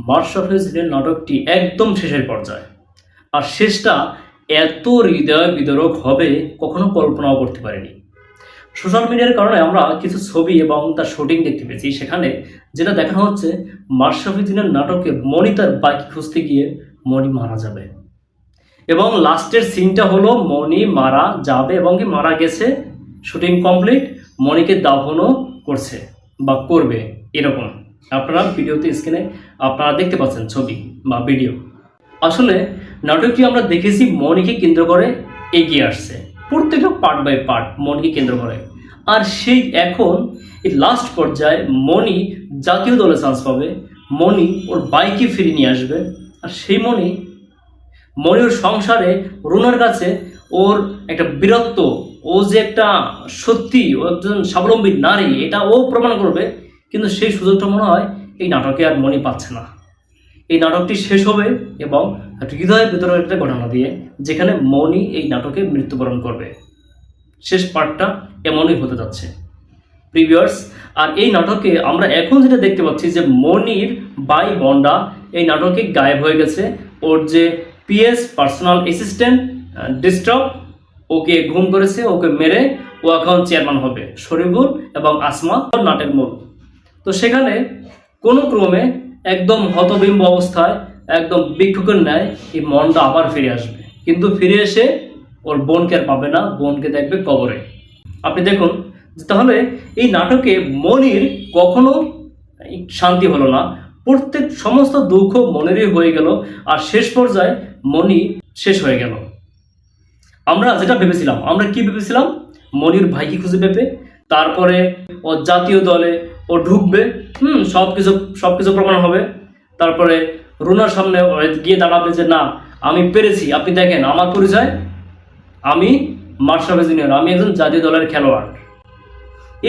মাশরাফি জহিরের নাটকটি একদম শেষের পর্যায়ে, আর শেষটা এত হৃদয় বিদারক হবে কখনো কল্পনাও করতে পারিনি। সোশ্যাল মিডিয়ার কারণে আমরা কিছু ছবি এবং তার শুটিং দেখতে পেয়েছি, সেখানে যেটা দেখানো হচ্ছে মাশরাফি জহিরের নাটকে মনি তার বাইক খুঁজতে গিয়ে মনি মারা যাবে, এবং লাস্টের সিনটা হলো মনি মারা যাবে এবং কি মারা গেছে, শুটিং কমপ্লিট, মনিকে দাফনও করছে বা করবে, এরকম আপনারা ভিডিওতে স্ক্রিনে আপনারা দেখতে পাচ্ছেন ছবি বা ভিডিও। আসলে নাটকটি আমরা দেখেছি মনিকে কেন্দ্র করে এগিয়ে আসছে, প্রত্যেকটা পার্ট বাই পার্ট মনিকে কেন্দ্র করে। আর সেই এখন এই লাস্ট পর্যায়ে মনি জাতীয় দলে চান্স পাবে, মনি ওর বাইকে ফিরে নিয়ে আসবে, আর সেই মনির সংসারে রুনার কাছে ওর একটা বীরত্ব, ও যে একটা সত্যি ও একজন স্বাবলম্বী নারী এটা ও প্রমাণ করবে। কিন্তু সেই সুযোগটা মনে হয় এই নাটকে আর মনি পাচ্ছে না। এই নাটকটি শেষ হবে এবং হৃদয়ের ভিতরে একটা ঘটনা দিয়ে, যেখানে মনি এই নাটকে মৃত্যুবরণ করবে। শেষ পার্টটা এমনই হতে যাচ্ছে প্রিভিউয়ার্স। আর এই নাটকে আমরা এখন যেটা দেখতে পাচ্ছি যে মনির বাই বন্ডা এই নাটকে গায়েব হয়ে গেছে। ওর যে পিএস পার্সোনাল অ্যাসিস্ট্যান্ট ডিস্টার্ব ওকে ঘুম করেছে, ওকে মেরে ও এখন চেয়ারম্যান হবে, শরীফুল এবং আসমা নাটের মূল। তো সেখানে কোনো ক্রমে একদম হতবিম্ব অবস্থায় একদম ভিক্ষুকের ন্যায় এই মনটা আবার ফিরে আসবে, কিন্তু ফিরে এসে ওর বোনকে আর পাবে না, বোনকে দেখবে কবরে। আপনি দেখুন তাহলে এই নাটকে মনির কখনো শান্তি হলো না, প্রত্যেক সমস্ত দুঃখ মনেরই হয়ে গেল, আর শেষ পর্যায়ে মনি শেষ হয়ে গেল। আমরা যেটা ভেবেছিলাম, আমরা কি ভেবেছিলাম, মনির ভাইকে খুঁজে পেবে, তারপরে ও জাতীয় দলে ও ঢুকবে, সবকিছু প্রমাণ হবে, তারপরে রুনার সামনে গিয়ে দাঁড়াবে যে না আমি পেরেছি, আপনি দেখেন আমার পরিচয়, আমি মাশরাফি জুনিয়র, আমি একজন জাতীয় দলের খেলোয়াড়।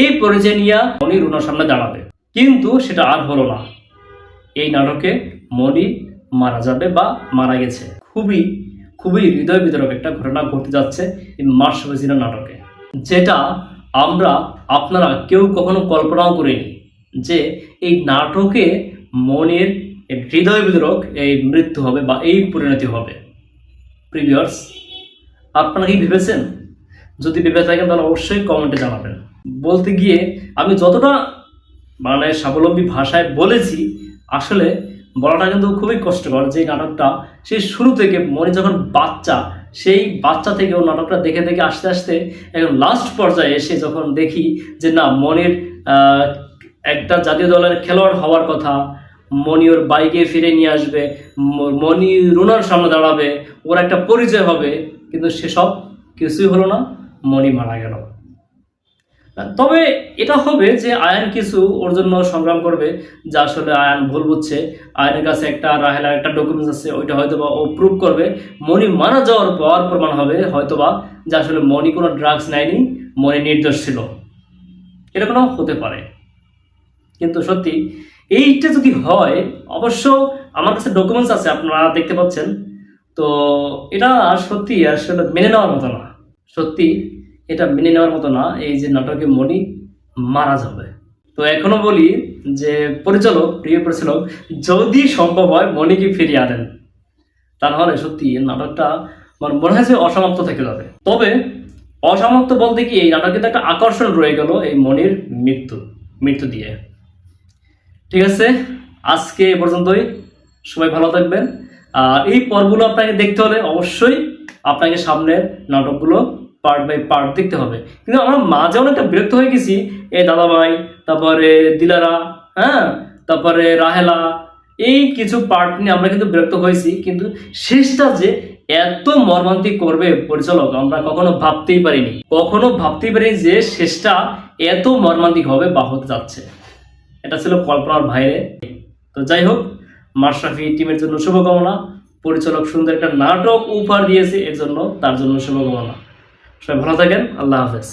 এই পরিচয় নিয়ে মনি রুনার সামনে দাঁড়াবে, কিন্তু সেটা আর হলো না। এই নাটকে মনি মারা যাবে বা মারা গেছে। খুবই খুবই হৃদয় বিদারক একটা ঘটনা ঘটতে যাচ্ছে এই মাশরাফি জুনিয়র নাটকে, যেটা আমরা আপনারা কেউ কখনো কল্পনাও করিনি যে এই নাটকে মনির হৃদয় বিদারক এই মৃত্যু হবে বা এই পরিণতি হবে। প্রিভিউয়ার্স, আপনারা কি ভেবেছেন? যদি ভেবে থাকেন তাহলে অবশ্যই কমেন্টে জানাবেন। বলতে গিয়ে আমি যতটা স্বাবলম্বী ভাষায় বলেছি, আসলে বলাটা কিন্তু খুবই কষ্টকর। যে নাটকটা সেই শুরু থেকে মনি যখন বাচ্চা, সেই বাচ্চা থেকে ও নাটকটা দেখে দেখে আস্তে আস্তে একদম লাস্ট পর্যায়ে এসে যখন দেখি যে না মনির একটা জাতীয় দলের খেলোয়াড় হওয়ার কথা, মনি ওর বাইকে ফিরে নিয়ে আসবে, মনি রুনার সামনে দাঁড়াবে, ওর একটা পরিচয় হবে, কিন্তু সেসব কিছুই হলো না, মনি মারা গেল। তবে এটা হবে যে আয়ান কিছু ওর জন্য সংগ্রাম করবে, যা আসলে আয়ান ভুল বুঝছে। আয়ানের কাছে একটা রাহেলার একটা ডকুমেন্টস আছে, ওইটা হয়তোবা ও প্রুভ করবে। মনি মারা যাওয়ার পর প্রমাণ হবে হয়তোবা যে আসলে মনি কোনো ড্রাগস নেয়নি, মনি নির্দোষ ছিল, এরকম হতে পারে। কিন্তু সত্যি এইটা যদি হয়, অবশ্য আমার কাছে ডকুমেন্টস আছে, আপনারা দেখতে পাচ্ছেন, তো এটা সত্যি আসলে মেনে নেওয়ার মতো না। সত্যি এটা মেনে নেওয়ার মতো না, এই যে নাটকে মনি মারা যাবে। তো এখনো বলি যে প্রিয় পরিচালক যদি সম্ভব হয় মনিকে ফিরিয়ে আনেন, তাহলে সত্যি এই নাটকটা আমার মনে হয় যে অসমাপ্ত থেকে যাবে। তবে অসমাপ্ত বলতে কি, এই নাটকে তো একটা আকর্ষণ রয়ে গেল এই মনির মৃত্যু দিয়ে। ঠিক আছে, আজকে এ পর্যন্তই। সবাই ভালো থাকবেন। আর এই পর্বগুলো আপনাকে দেখতে হলে অবশ্যই আপনাকে সামনের নাটকগুলো পার্ট বাই পার্ট দেখতে হবে। কিন্তু আমরা মাঝে অনেকটা বিরক্ত হয়ে গেছি, এই দাদাভাই, তারপরে দিলারা, তারপরে রাহেলা, এই কিছু পার্ট নিয়ে আমরা কিন্তু বিরক্ত হয়েছি। কিন্তু শেষটা যে এত মর্মান্তিক করবে পরিচালক, আমরা কখনো ভাবতেই পারিনি যে শেষটা এত মর্মান্তিক হবে বা হতে যাচ্ছে। এটা ছিল কল্পনার বাইরে। তো যাই হোক, মাশরাফি টিমের জন্য শুভকামনা। পরিচালক সুন্দর একটা নাটক উপহার দিয়েছে, এর জন্য তার জন্য শুভকামনা। সবাই ভালো থাকেন, আল্লাহ হাফেজ।